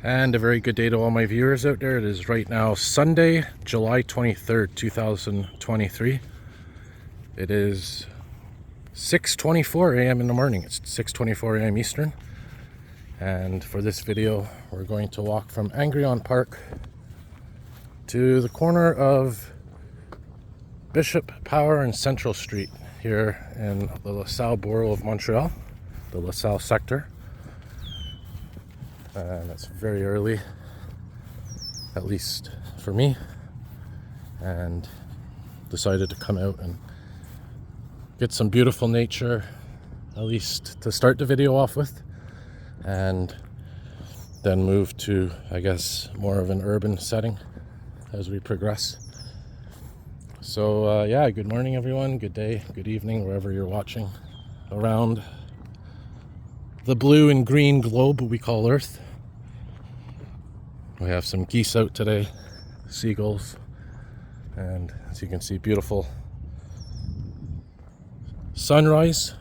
And a very good day to all my viewers out there. It is right now Sunday, July 23rd, 2023. It is 6:24 a.m. in the morning. It's 6:24 a.m. Eastern. And for this video, we're going to walk from Angrignon Park to the corner of Bishop, Power, and Central Street here in the LaSalle borough of Montreal, the LaSalle sector. And it's very early, at least for me, and decided to come out and get some beautiful nature, at least to start the video off with, and then move to, I guess, more of an urban setting as we progress. So yeah, good morning everyone, good day, good evening, wherever you're watching around the blue and green globe we call Earth. We have some geese out today, seagulls, and as you can see, beautiful sunrise.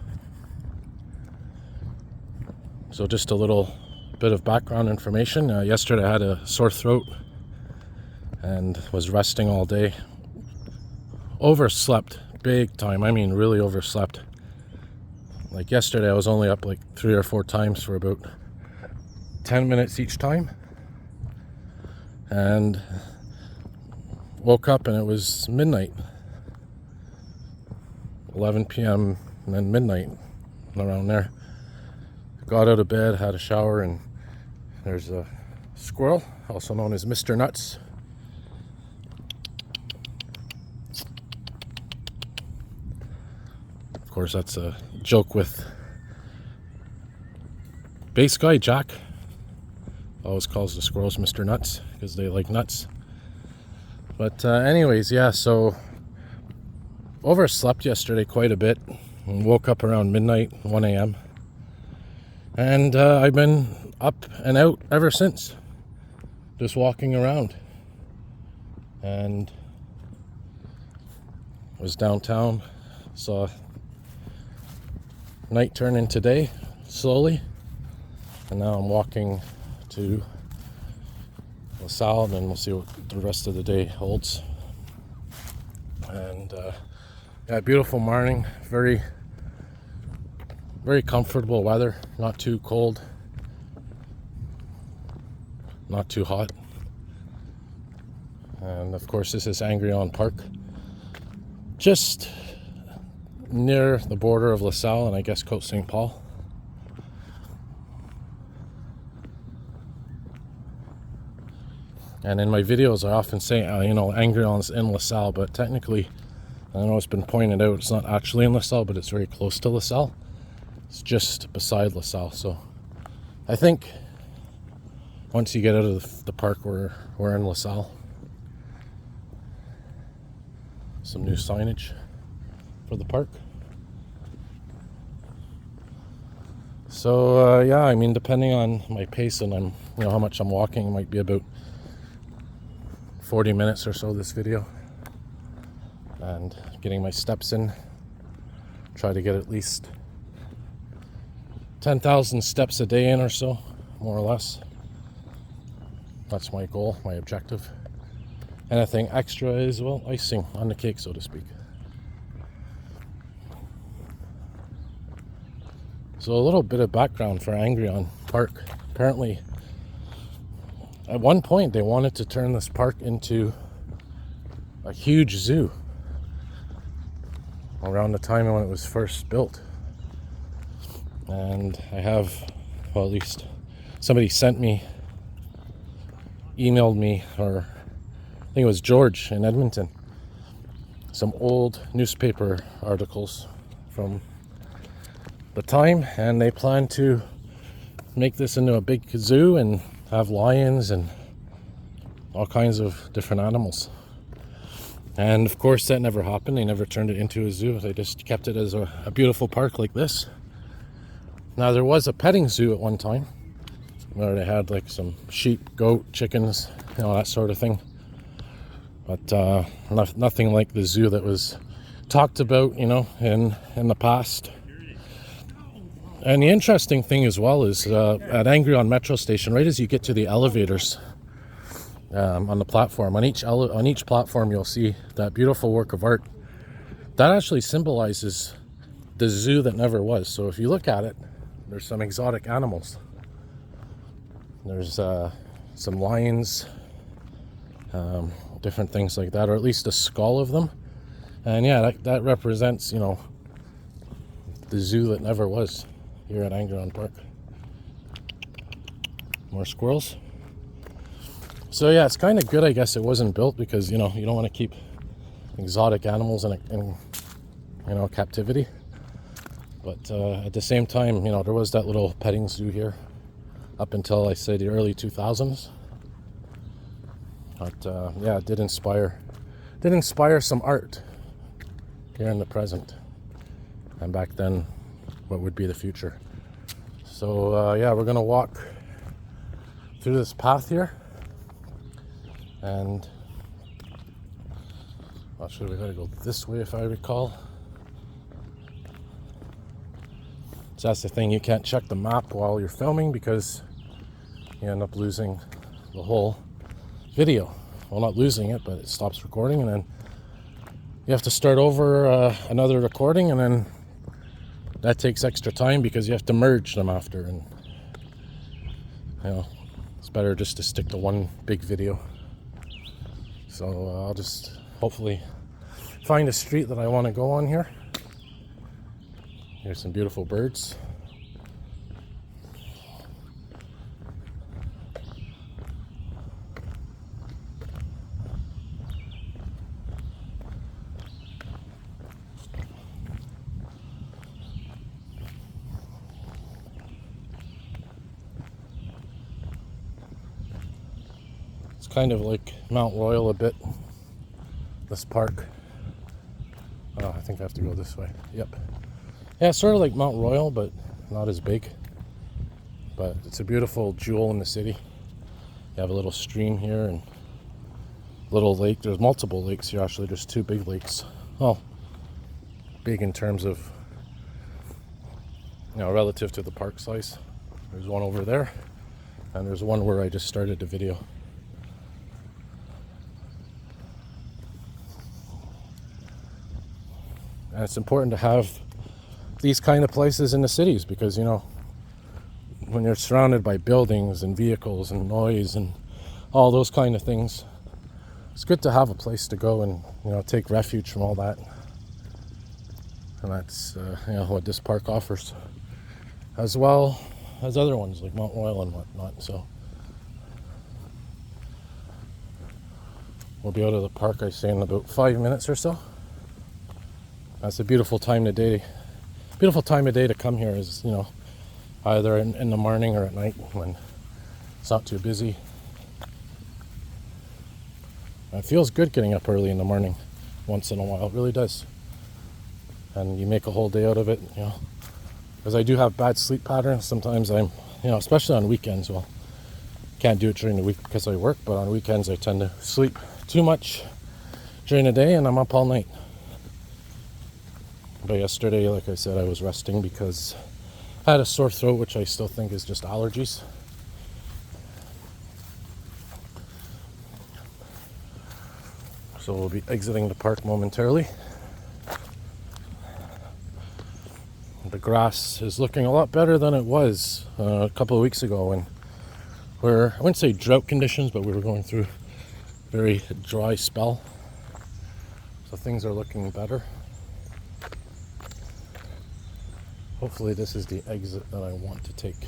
So just a little bit of background information. Yesterday I had a sore throat and was resting all day. Overslept big time. I mean really overslept. Like yesterday I was only up like 3 or 4 times for about 10 minutes each time. And woke up and it was midnight, 11 p.m. and then midnight, around there. Got out of bed, had a shower, and there's a squirrel, also known as Mr. Nuts. Of course, that's a joke with bass guy Jack. Always calls the squirrels Mr. Nuts because they like nuts. But anyways, yeah, so overslept yesterday quite a bit and woke up around midnight, 1 a.m. And I've been up and out ever since, just walking around. And was downtown, saw night turn into day slowly, and now I'm walking to LaSalle, and then we'll see what the rest of the day holds. And yeah, beautiful morning, very comfortable weather, not too cold, not too hot. And of course this is Angrignon Park, just near the border of LaSalle and I guess Côte St. Paul. And in my videos, I often say, you know, Angrignon's in LaSalle, but technically, I know it's been pointed out, it's not actually in LaSalle, but it's very close to LaSalle. It's just beside LaSalle. So I think once you get out of the park, we're in LaSalle. Some new signage for the park. So yeah, I mean, depending on my pace and how much I'm walking, it might be about 40 minutes or so this video, and getting my steps in, try to get at least 10,000 steps a day in or so, more or less. That's my goal, my objective. Anything extra is, well, icing on the cake, so to speak. So a little bit of background for Angrignon Park. Apparently at one point, they wanted to turn this park into a huge zoo around the time when it was first built. And I have, well, at least somebody sent me, emailed me, or I think it was George in Edmonton, some old newspaper articles from the time, and they plan to make this into a big zoo and have lions and all kinds of different animals. And of course that never happened. They never turned it into a zoo. They just kept it as a beautiful park like this. Now there was a petting zoo at one time where they had like some sheep, goat, chickens, that sort of thing. But nothing like the zoo that was talked about, in the past. And the interesting thing as well is at Angrignon Metro Station, right as you get to the elevators on the platform, on each platform you'll see that beautiful work of art. That actually symbolizes the zoo that never was. So if you look at it, there's some exotic animals. There's some lions, different things like that, or at least a skull of them. And yeah, that represents, you know, the zoo that never was here at Angrignon Park. More squirrels. So yeah, it's kind of good, I guess, it wasn't built because, you know, you don't want to keep exotic animals in you know, captivity. But at the same time, you know, there was that little petting zoo here up until, I say, the early 2000s. But yeah, it did inspire some art here in the present, and back then what would be the future. So yeah, we're gonna walk through this path here, and actually we gotta go this way if I recall. So that's the thing, you can't check the map while you're filming because you end up losing the whole video. Well, not losing it, but it stops recording, and then you have to start over another recording, and then that takes extra time because you have to merge them after, and you know, it's better just to stick to one big video. So I'll just hopefully find a street that I want to go on here. Here's some beautiful birds. It's kind of like Mount Royal a bit, this park. Oh, I think I have to go this way. Yep. Yeah, it's sort of like Mount Royal, but not as big. But it's a beautiful jewel in the city. You have a little stream here and little lake. There's multiple lakes here, actually. There's two big lakes. Well, big in terms of, you know, relative to the park size. There's one over there, and there's one where I just started the video. And it's important to have these kind of places in the cities because, you know, when you're surrounded by buildings and vehicles and noise and all those kind of things, it's good to have a place to go and, you know, take refuge from all that. And that's, you know, what this park offers, as well as other ones like Mount Royal and whatnot. So we'll be out of the park, I say, in about 5 minutes or so. That's a beautiful time of day. Beautiful time of day to come here is, you know, either in the morning or at night when it's not too busy. And it feels good getting up early in the morning once in a while. It really does. And you make a whole day out of it, you know. Because I do have bad sleep patterns. Sometimes I'm, you know, especially on weekends. Well, can't do it during the week because I work, but on weekends I tend to sleep too much during the day and I'm up all night. But yesterday, like I said, I was resting because I had a sore throat, which I still think is just allergies. So we'll be exiting the park momentarily. The grass is looking a lot better than it was a couple of weeks ago when I wouldn't say drought conditions, but we were going through a very dry spell. So things are looking better. Hopefully this is the exit that I want to take.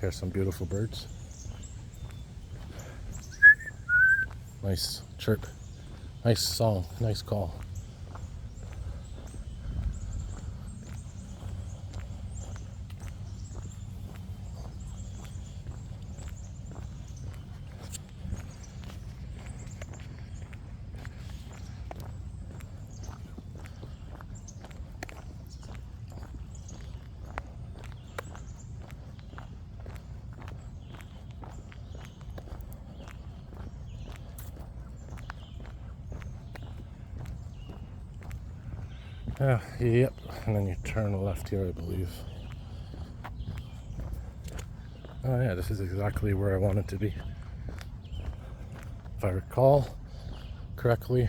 Here's some beautiful birds. Nice chirp. Nice song. Nice call. Yep, and then you turn left here, I believe. Oh yeah, this is exactly where I wanted to be. If I recall correctly,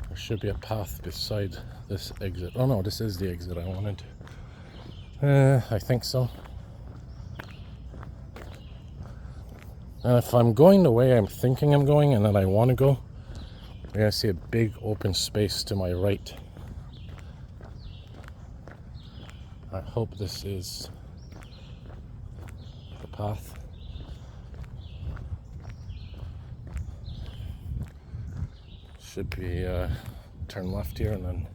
there should be a path beside this exit. Oh no, this is the exit I wanted. I think so. And if I'm going the way I'm thinking I'm going and that I want to go, you're going to see a big open space to my right. I hope this is the path. Should be turn left here and then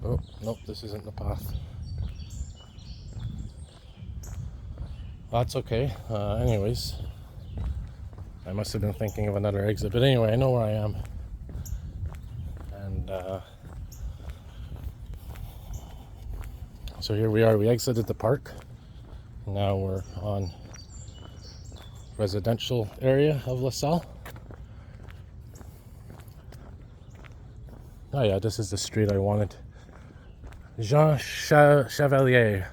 oh, nope, this isn't the path. That's okay. Anyways, I must have been thinking of another exit. But anyway, I know where I am. And so here we are. We exited the park. Now we're on residential area of LaSalle. Oh yeah, this is the street I wanted. Jean Chevalier.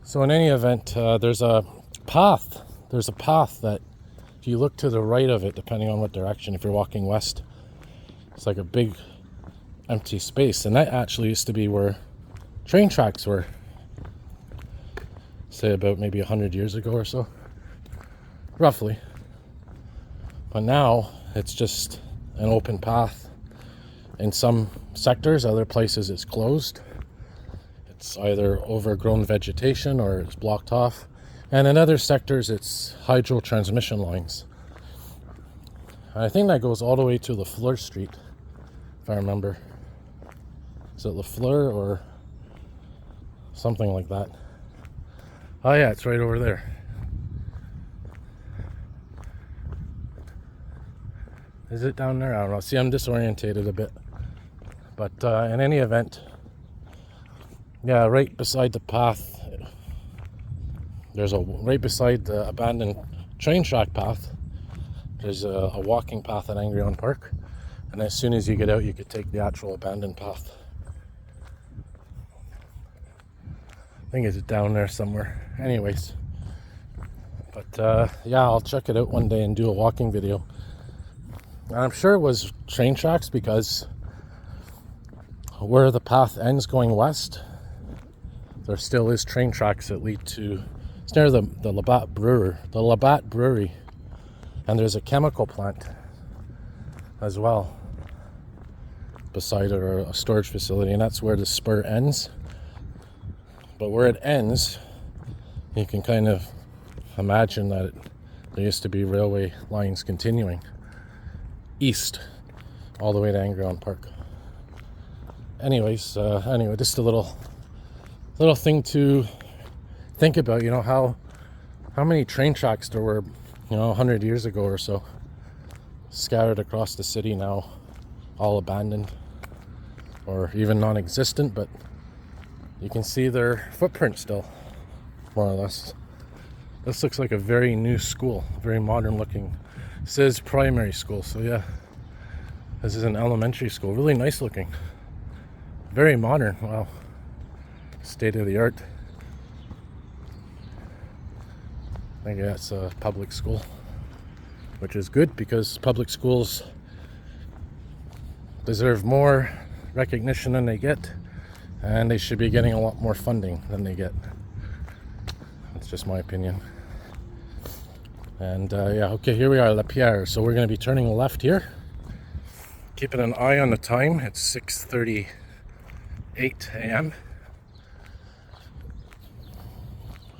So in any event, there's a path. There's a path that, if you look to the right of it, depending on what direction, if you're walking west, it's like a big empty space. And that actually used to be where train tracks were, say about maybe 100 years ago or so, roughly. But now it's just an open path. In some sectors, other places it's closed. It's either overgrown vegetation or it's blocked off. And in other sectors, it's hydro transmission lines. And I think that goes all the way to LaFleur Street, if I remember. Is it LaFleur or something like that? Oh yeah, it's right over there. Is it down there? I don't know. See, I'm disorientated a bit. But in any event, yeah, right beside the path, right beside the abandoned train track path, there's a walking path at Angrignon Park. And as soon as you get out, you could take the actual abandoned path. I think it's down there somewhere. Anyways. But yeah, I'll check it out one day and do a walking video. And I'm sure it was train tracks because where the path ends going west, there still is train tracks that lead to, it's near the Labatt Brewery, and there's a chemical plant as well beside it, or a storage facility, and that's where the spur ends. But where it ends, you can kind of imagine that there used to be railway lines continuing east all the way to Angrignon Park. Anyways, anyway, just a little thing to think about, you know, how many train tracks there were, you know, 100 years ago or so, scattered across the city, now all abandoned or even non-existent, but you can see their footprint still, more or less. This looks like a very new school, very modern looking. It says primary school, so yeah, this is an elementary school. Really nice looking, very modern. Wow, state of the art. I think that's a public school, which is good because public schools deserve more recognition than they get, and they should be getting a lot more funding than they get. That's just my opinion. And yeah, okay, here we are, La Pierre. So we're going to be turning left here. Keeping an eye on the time. It's 6:38 a.m.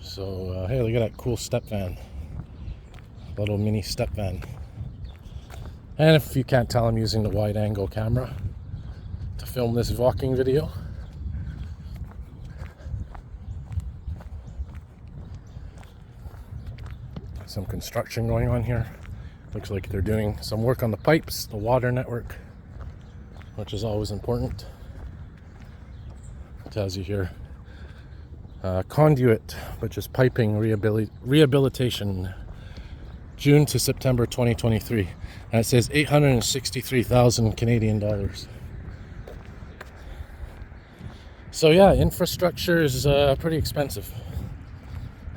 So hey, look at that cool step van. Little mini step van. And if you can't tell, I'm using the wide angle camera to film this walking video. Some construction going on here. Looks like they're doing some work on the pipes, the water network, which is always important. It tells you here, conduit, which is piping rehabilitation, June to September 2023. And it says 863,000 Canadian dollars. So yeah, infrastructure is pretty expensive.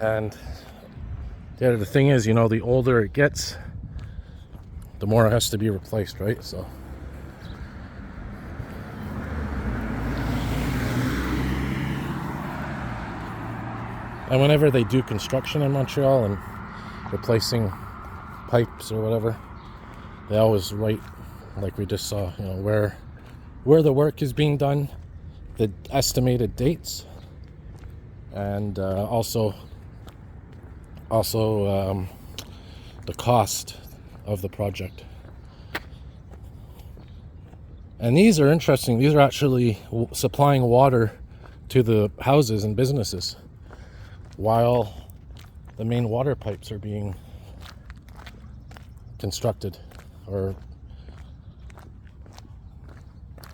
And the thing is, you know, the older it gets, the more it has to be replaced, right? So and whenever they do construction in Montreal and replacing pipes or whatever, they always write, like we just saw, you know, where the work is being done, the estimated dates, and also the cost of the project. And these are interesting. These are actually supplying water to the houses and businesses while the main water pipes are being constructed or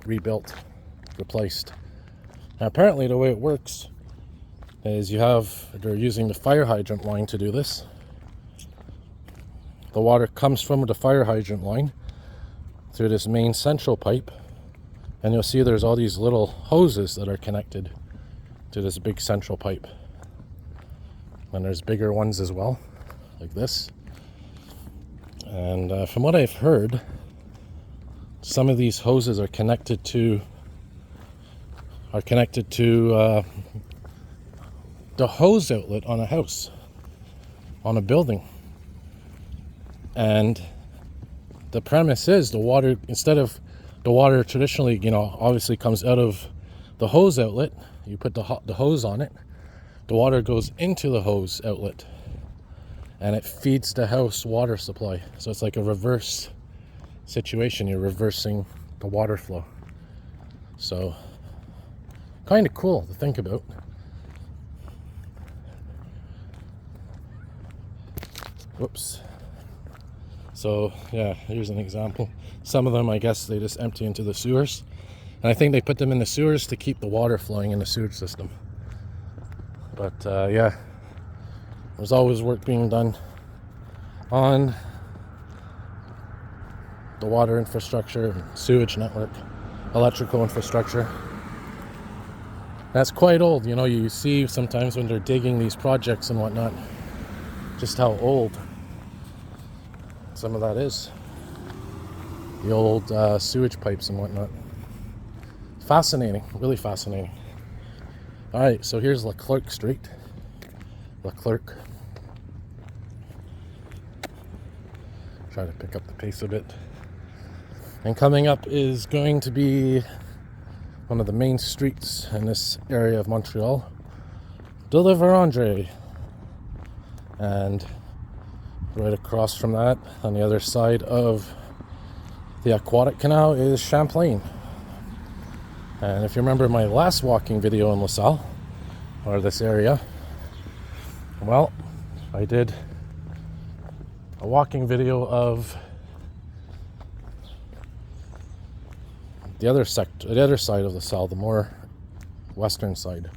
rebuilt, replaced. Now, apparently the way it works is they're using the fire hydrant line to do this. The water comes from the fire hydrant line through this main central pipe, and you'll see there's all these little hoses that are connected to this big central pipe. And there's bigger ones as well, like this. And from what I've heard, some of these hoses are connected to the hose outlet on a house, on a building. And the premise is the water, instead of the water traditionally, you know, obviously comes out of the hose outlet, you put the hose on it, the water goes into the hose outlet and it feeds the house water supply. So it's like a reverse situation. You're reversing the water flow. So kind of cool to think about. Whoops. So yeah, here's an example. Some of them, I guess, they just empty into the sewers. And I think they put them in the sewers to keep the water flowing in the sewage system. But yeah, there's always work being done on the water infrastructure, sewage network, electrical infrastructure. That's quite old. You know, you see sometimes when they're digging these projects and whatnot, just how old some of that is. The old sewage pipes and whatnot. Fascinating, really fascinating. All right, so here's Leclerc Street. Leclerc. Try to pick up the pace a bit. And coming up is going to be one of the main streets in this area of Montreal, De la Vérendrye. And right across from that, on the other side of the Aqueduct Canal, is Champlain. And if you remember my last walking video in LaSalle, or this area, well, I did a walking video of the other side of LaSalle, the more western side.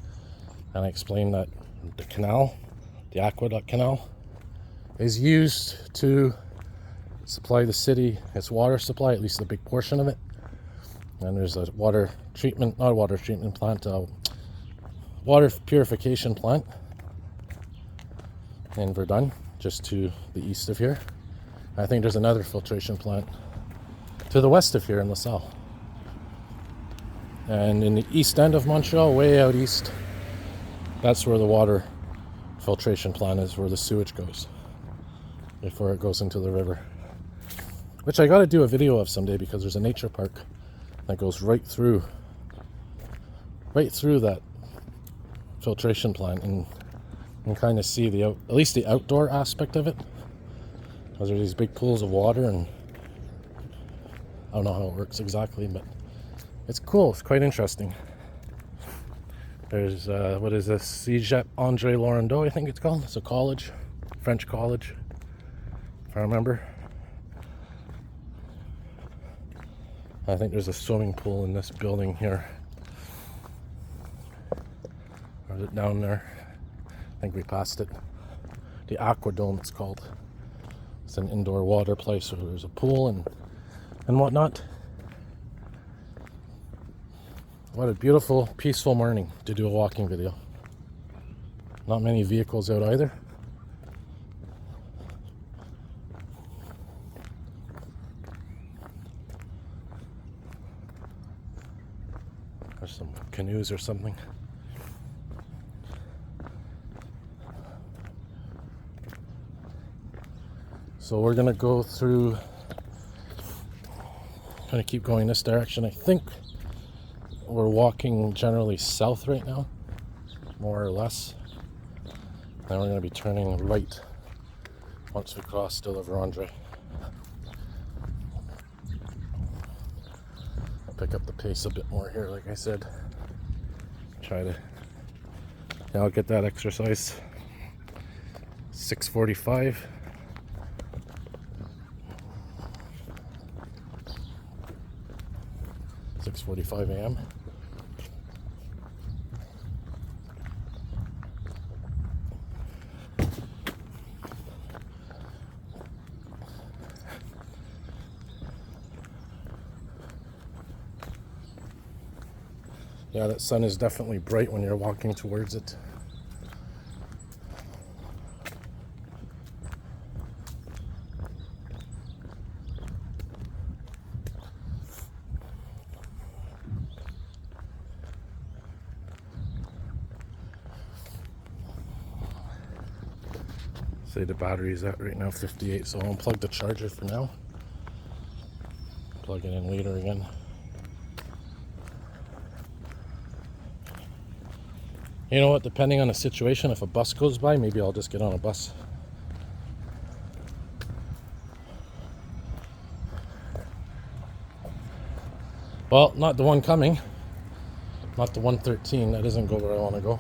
And I explained that the canal, the Aqueduct Canal, is used to supply the city its water supply, at least a big portion of it. And there's a water purification plant in Verdun, just to the east of here. I think there's another filtration plant to the west of here in LaSalle. And in the east end of Montreal, way out east, that's where the water filtration plant is, where the sewage goes before it goes into the river. Which I got to do a video of someday, because there's a nature park that goes right through that filtration plant, and kind of see at least the outdoor aspect of it. Because there's these big pools of water, and I don't know how it works exactly, but it's cool. It's quite interesting. There's what is this? Cégep André Laurando, I think it's called. It's a college, French college, if I remember. I think there's a swimming pool in this building here. Or is it down there? I think we passed it. The Aqueduct it's called. It's an indoor water place where there's a pool and whatnot. What a beautiful, peaceful morning to do a walking video. Not many vehicles out either. There's some canoes or something. So we're gonna go through, gonna keep going this direction. I think we're walking generally south right now, more or less. Then we're gonna be turning right once we cross de la Vérendrye. I'll pick up the pace a bit more here, like I said. I'll get that exercise. 6:45. a.m. Yeah, that sun is definitely bright when you're walking towards it. Say the battery is at right now 58, so I'll unplug the charger for now. Plug it in later again. You know what, depending on the situation, if a bus goes by, maybe I'll just get on a bus. Well, not the one coming. Not the 113, that doesn't go where I want to go.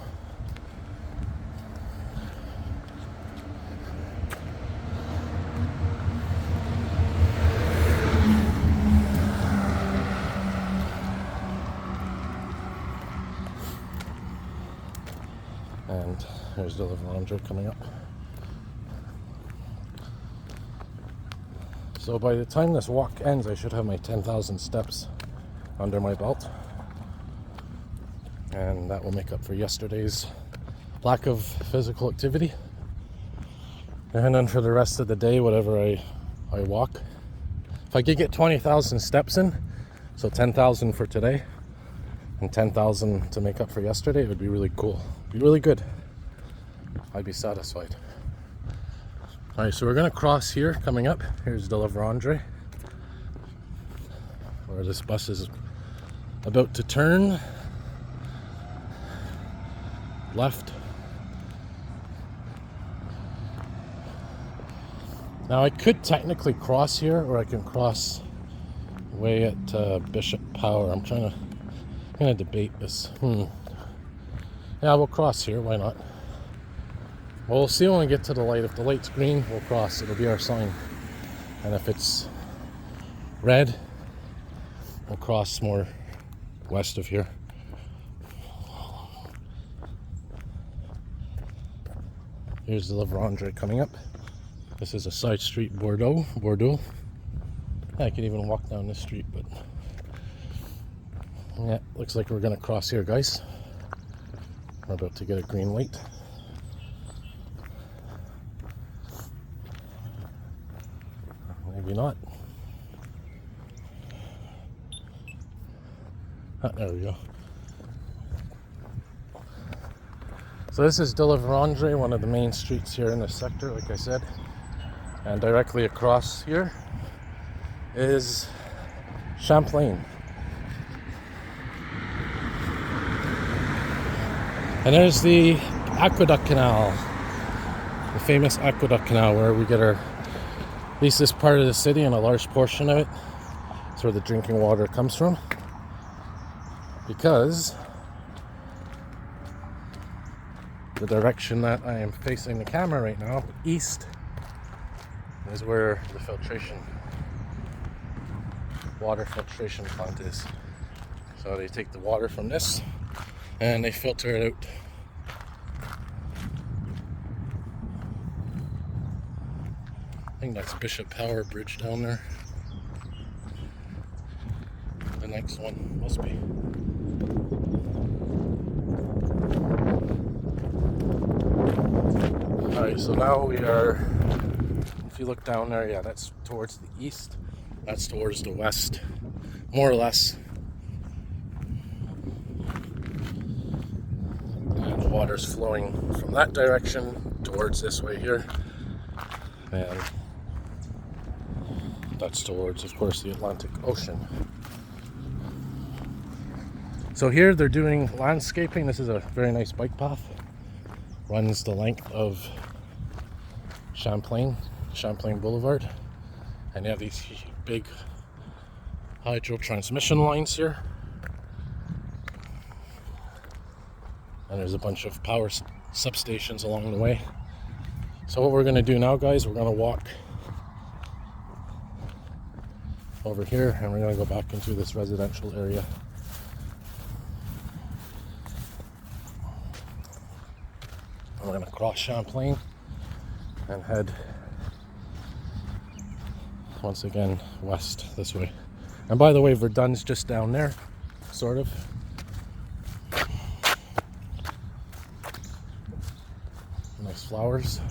And there's de la Vérendrye coming up. So by the time this walk ends, I should have my 10,000 steps under my belt. And that will make up for yesterday's lack of physical activity. And then for the rest of the day, whatever I walk. If I could get 20,000 steps in, so 10,000 for today, and 10,000 to make up for yesterday, it would be really cool. Be really good. I'd be satisfied. Alright, so we're gonna cross here coming up. Here's de la Vérendrye, where this bus is about to turn left. Now I could technically cross here, or I can cross way at Bishop Power. I'm gonna debate this. Yeah, we'll cross here, why not? Well, we'll see when we get to the light. If the light's green, we'll cross. It'll be our sign. And if it's red, we'll cross more west of here. Here's de la Vérendrye coming up. This is a side street, Bordeaux. I can even walk down this street, but yeah, looks like we're gonna cross here, guys. We're about to get a green light. Maybe not. There we go. So this is de la Vérendrye, one of the main streets here in this sector, like I said. And directly across here is Champlain. And there's the Aqueduct Canal, the famous Aqueduct Canal, where we get our, at least this part of the city and a large portion of it, it's where the drinking water comes from. Because the direction that I am facing the camera right now, east, is where the filtration water filtration plant is. So they take the water from this and they filter it out. I think that's Bishop Power Bridge down there. The next one must be. Alright, so now we are, if you look down there, yeah, that's towards the east. That's towards the west, more or less. And the water's flowing from that direction towards this way here. And that's towards, of course, the Atlantic Ocean. So here they're doing landscaping. This is a very nice bike path. Runs the length of Champlain Boulevard. And you have these big hydro transmission lines here. And there's a bunch of power substations along the way. So what we're going to do now, guys, we're going to walk over here and we're going to go back into this residential area. And we're going to cross Champlain and head once again west this way. And by the way, Verdun's just down there, sort of. Nice flowers.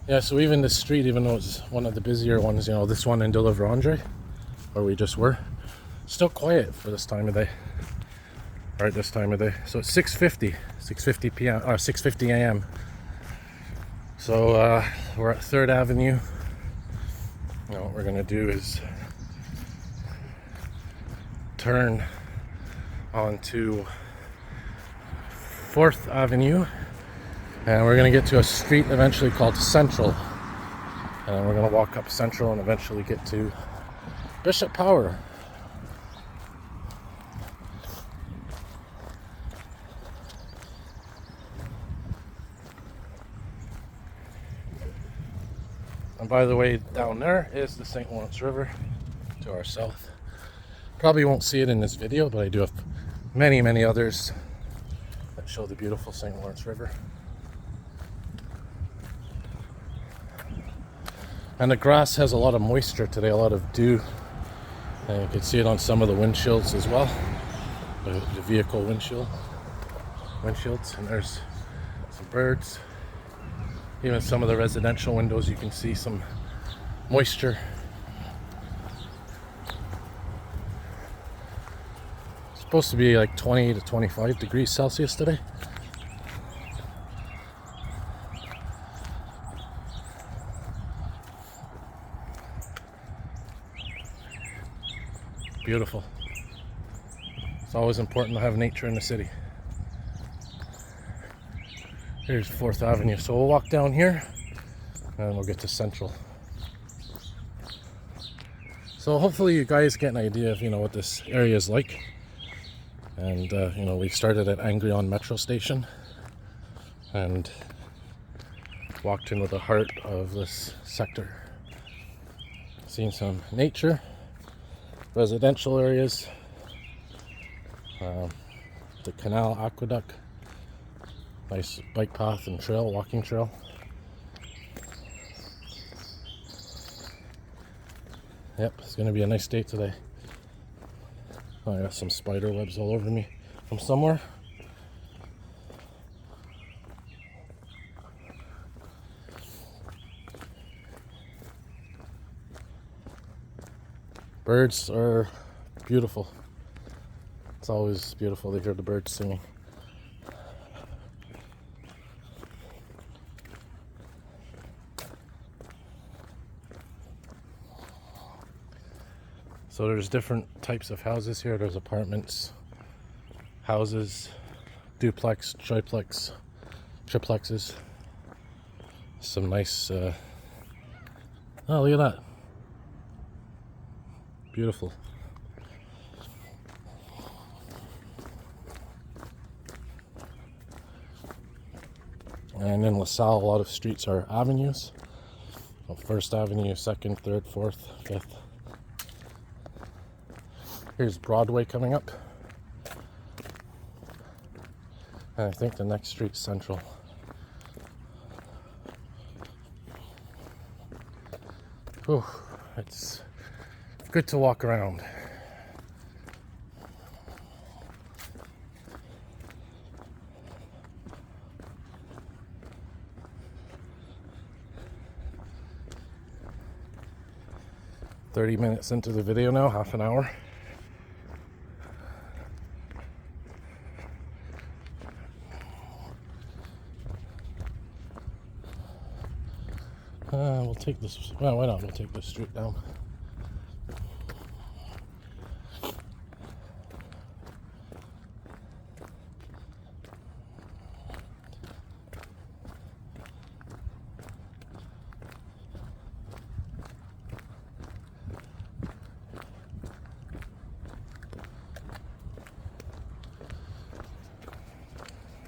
Yeah, so even this street, even though it's one of the busier ones, you know, this one in de la Vérendrye, where we just were, still quiet for this time of day. Right, this time of day. So it's 6:50 p.m. or 6:50 a.m. So we're at 3rd Avenue. Now what we're gonna do is turn onto 4th Avenue, and we're gonna get to a street eventually called Centrale, and we're gonna walk up Centrale and eventually get to Bishop Power. And by the way, down there is the St. Lawrence River to our south. Probably won't see it in this video, but I do have many others that show the beautiful St. Lawrence River. And the grass has a lot of moisture today, a lot of dew. And you can see it on some of the windshields as well. The vehicle windshields. And there's some birds. Even some of the residential windows, you can see some moisture. It's supposed to be like 20 to 25 degrees Celsius today. Beautiful. It's always important to have nature in the city. Here's 4th Avenue. So we'll walk down here and we'll get to Centrale. So hopefully you guys get an idea of, you know, what this area is like. And you know, we started at Angrignon metro station and walked into the heart of this sector. Seen some nature, residential areas, the canal, aqueduct. Nice bike path and trail, walking trail. Yep, it's gonna be a nice day today. Oh, I got some spider webs all over me from somewhere. Birds are beautiful. It's always beautiful to hear the birds singing. So there's different types of houses here. There's apartments, houses, duplex, triplex, triplexes. Some nice, oh, look at that. Beautiful. And in LaSalle, a lot of streets are avenues Oh, 1st Avenue, 2nd, 3rd, 4th, 5th. Here's Broadway coming up. And I think the next street's Central. Whew, it's good to walk around. "30 minutes into the video now, half an hour. We'll take this. Well, why not? We'll take this street down.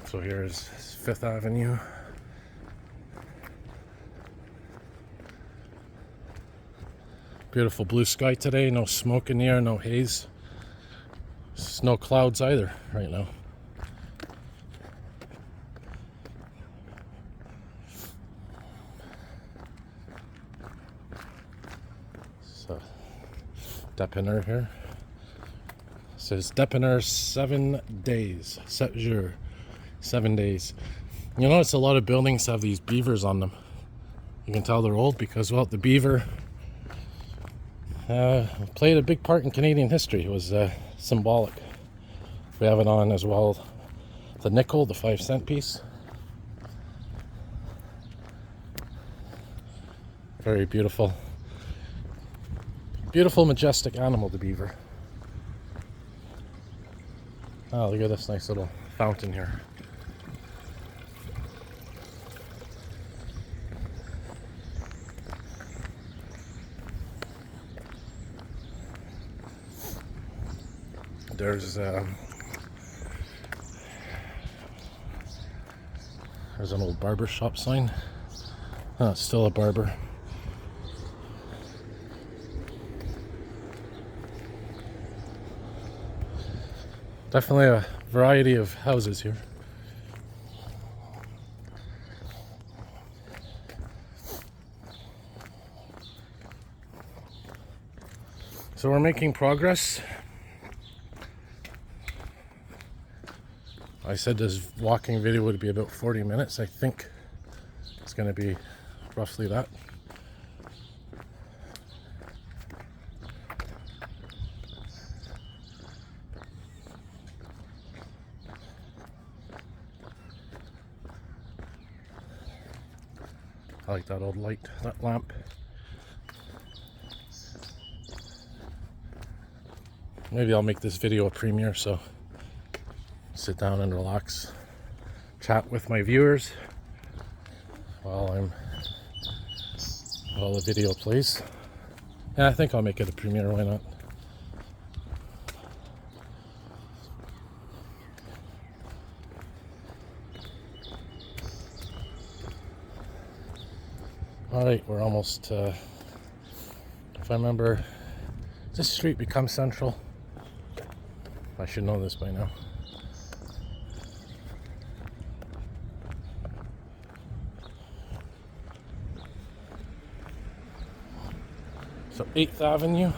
So here's 5th Avenue. Beautiful blue sky today, no smoke in the air, no haze. There's no clouds either right now. So, Dépanneur here. It says Dépanneur 7 days. 7 jours. 7 days. You notice a lot of buildings have these beavers on them. You can tell they're old because, well, the beaver played a big part in Canadian history. It was symbolic. We have it on as well. The nickel, the 5-cent piece. Very beautiful. Beautiful, majestic animal, the beaver. Oh, look at this nice little fountain here. There's an old barber shop sign. Oh, it's still a barber. Definitely a variety of houses here. So we're making progress. I said this walking video would be about 40 minutes. I think it's going to be roughly that. I like that old light, that lamp. Maybe I'll make this video a premiere, so sit down and relax, chat with my viewers while the video plays. Yeah, I think I'll make it a premiere, why not? Alright, we're almost, if I remember, this street becomes Central. I should know this by now. So 8th Avenue.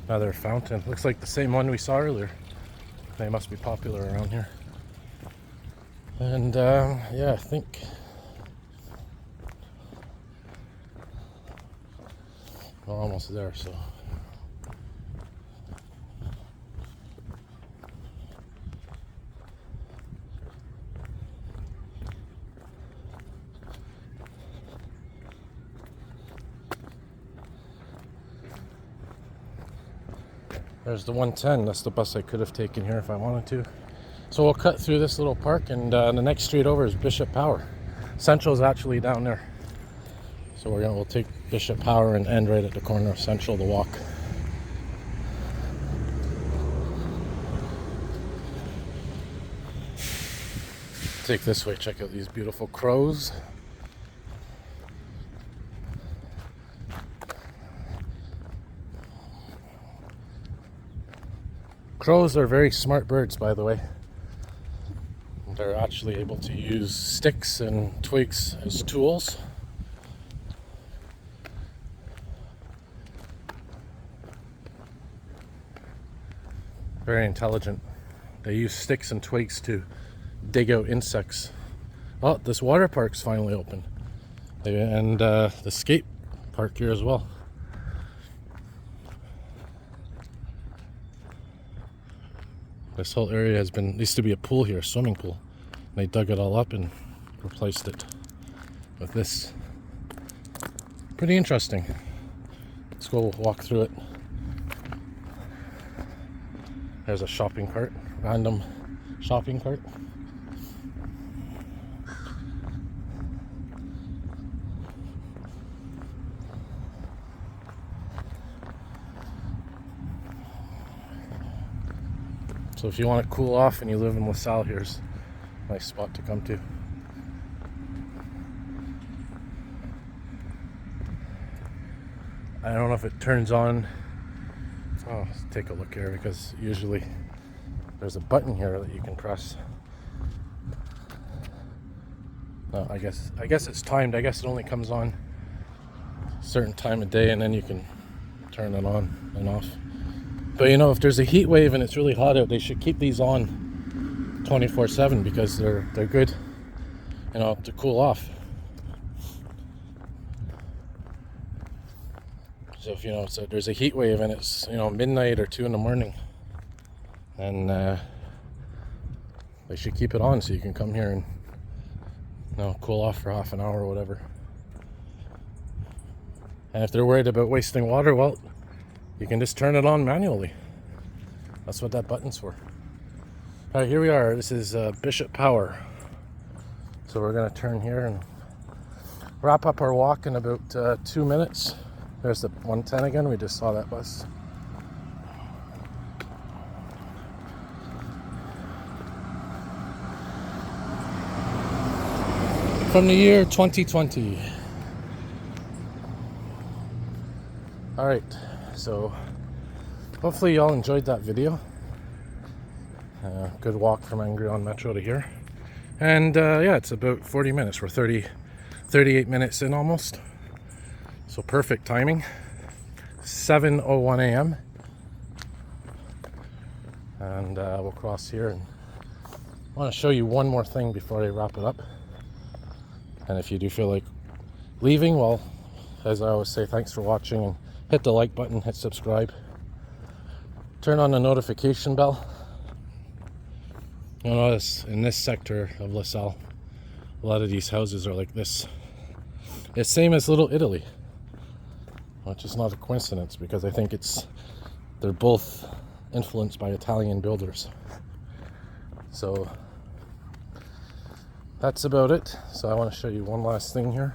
Another fountain. Looks like the same one we saw earlier. They must be popular around here. And yeah, I think we're almost there, so. There's the 110. That's the bus I could have taken here if I wanted to. So we'll cut through this little park, and the next street over is Bishop Power. Central's actually down there. So we'll take Bishop Power and end right at the corner of Central to walk. Take this way, check out these beautiful crows. Crows are very smart birds, by the way. They're actually able to use sticks and twigs as tools. Very intelligent. They use sticks and twigs to dig out insects. Oh, this water park's finally open. And the skate park here as well. This whole area used to be a pool here, a swimming pool. They dug it all up and replaced it with this. Pretty interesting. Let's go walk through it. There's a shopping cart, random shopping cart. So if you want to cool off and you live in LaSalle, here's a nice spot to come to. I don't know if it turns on. Oh, let's take a look here, because usually there's a button here that you can press. No, I guess it's timed. I guess it only comes on a certain time of day, and then you can turn it on and off. But you know, if there's a heat wave and it's really hot out, they should keep these on 24/7, because they're good, you know, to cool off. So if you know, so there's a heat wave and it's, you know, midnight or 2 in the morning, and they should keep it on so you can come here and, you know, cool off for half an hour or whatever. And if they're worried about wasting water, well, you can just turn it on manually. That's what that button's for. All right, here we are. This is Bishop Power. So we're gonna turn here and wrap up our walk in about 2 minutes. There's the 110 again. We just saw that bus. From the year 2020. All right. So hopefully y'all enjoyed that video. Good walk from Angrignon Metro to here. And yeah, it's about 40 minutes. We're 38 minutes in almost. So perfect timing. 7:01 a.m. And we'll cross here. And I want to show you one more thing before I wrap it up. And if you do feel like leaving, well, as I always say, thanks for watching, and hit the like button, hit subscribe, turn on the notification bell. You'll notice in this sector of LaSalle, a lot of these houses are like this. It's same as Little Italy, which is not a coincidence, because I think they're both influenced by Italian builders. So that's about it. So I want to show you one last thing here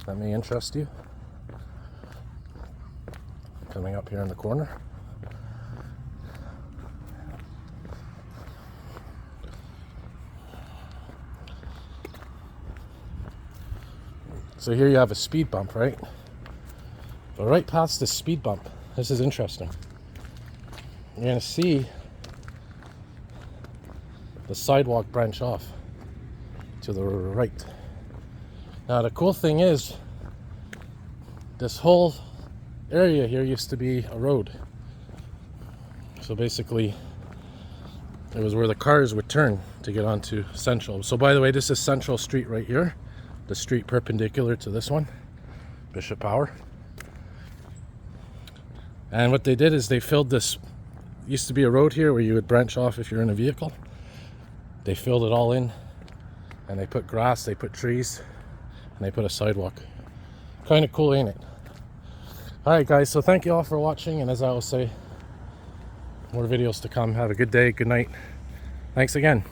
that may interest you. Coming up here in the corner. So here you have a speed bump, right? But right past the speed bump, this is interesting. You're going to see the sidewalk branch off to the right. Now the cool thing is, this whole area here used to be a road. So basically, it was where the cars would turn to get onto Centrale. So by the way, this is Centrale Street right here, the street perpendicular to this one, Bishop Power. And what they did is they filled this, used to be a road here where you would branch off if you're in a vehicle. They filled it all in, and they put grass, they put trees, and they put a sidewalk. Kind of cool, ain't it? Alright guys, so thank you all for watching, and as I always say, more videos to come. Have a good day, good night. Thanks again.